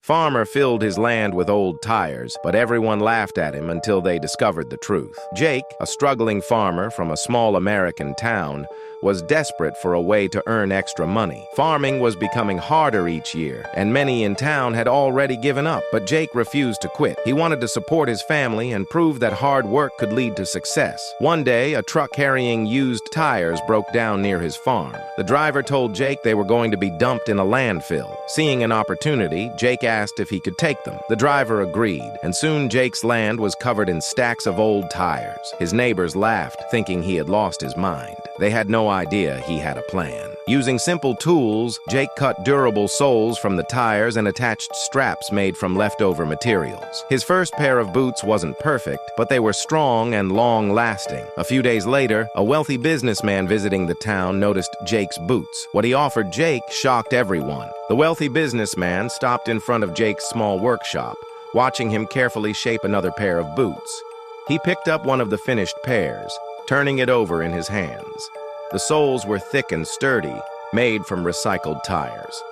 Farmer filled his land with old tires, but everyone laughed at him until they discovered the truth. Jake, a struggling farmer from a small American town, was desperate for a way to earn extra money. Farming was becoming harder each year, and many in town had already given up, but Jake refused to quit. He wanted to support his family and prove that hard work could lead to success. One day, a truck carrying used tires broke down near his farm. The driver told Jake they were going to be dumped in a landfill. Seeing an opportunity, Jake asked if he could take them. The driver agreed, and soon Jake's land was covered in stacks of old tires. His neighbors laughed, thinking he had lost his mind. They had no idea he had a plan. Using simple tools, Jake cut durable soles from the tires and attached straps made from leftover materials. His first pair of boots wasn't perfect, but they were strong and long-lasting. A few days later, a wealthy businessman visiting the town noticed Jake's boots. What he offered Jake shocked everyone. The wealthy businessman stopped in front of Jake's small workshop, watching him carefully shape another pair of boots. He picked up one of the finished pairs, turning it over in his hands. The soles were thick and sturdy, made from recycled tires.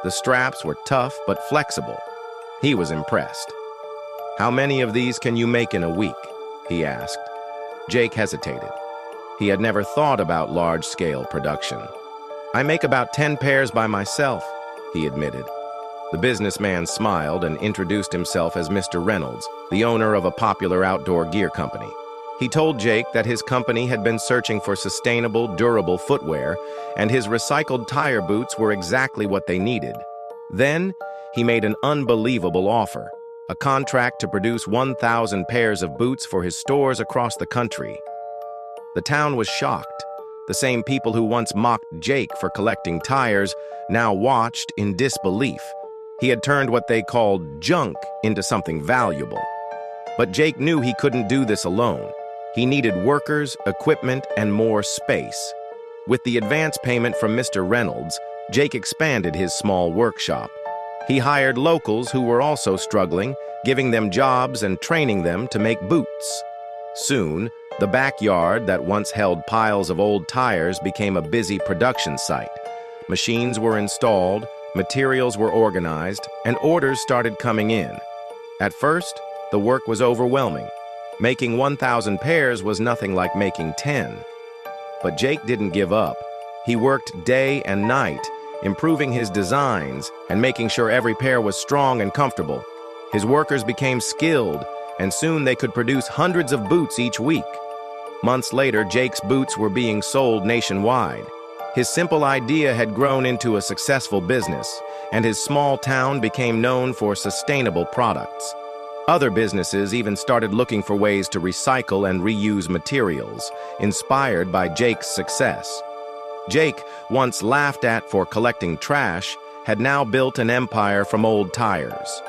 The straps were tough but flexible. He was impressed. "How many of these can you make in a week?" he asked. Jake hesitated. He had never thought about large-scale production. "I make about 10 pairs by myself," he admitted. The businessman smiled and introduced himself as Mr. Reynolds, the owner of a popular outdoor gear company. He told Jake that his company had been searching for sustainable, durable footwear, and his recycled tire boots were exactly what they needed. Then, he made an unbelievable offer, a contract to produce 1,000 pairs of boots for his stores across the country. The town was shocked. The same people who once mocked Jake for collecting tires now watched in disbelief. He had turned what they called junk into something valuable. But Jake knew he couldn't do this alone. He needed workers, equipment, and more space. With the advance payment from Mr. Reynolds, Jake expanded his small workshop. He hired locals who were also struggling, giving them jobs and training them to make boots. Soon, the backyard that once held piles of old tires became a busy production site. Machines were installed, materials were organized, and orders started coming in. At first, the work was overwhelming. Making 1,000 pairs was nothing like making 10. But Jake didn't give up. He worked day and night, improving his designs and making sure every pair was strong and comfortable. His workers became skilled, and soon they could produce hundreds of boots each week. Months later, Jake's boots were being sold nationwide. His simple idea had grown into a successful business, and his small town became known for sustainable products. Other businesses even started looking for ways to recycle and reuse materials, inspired by Jake's success. Jake, once laughed at for collecting trash, had now built an empire from old tires.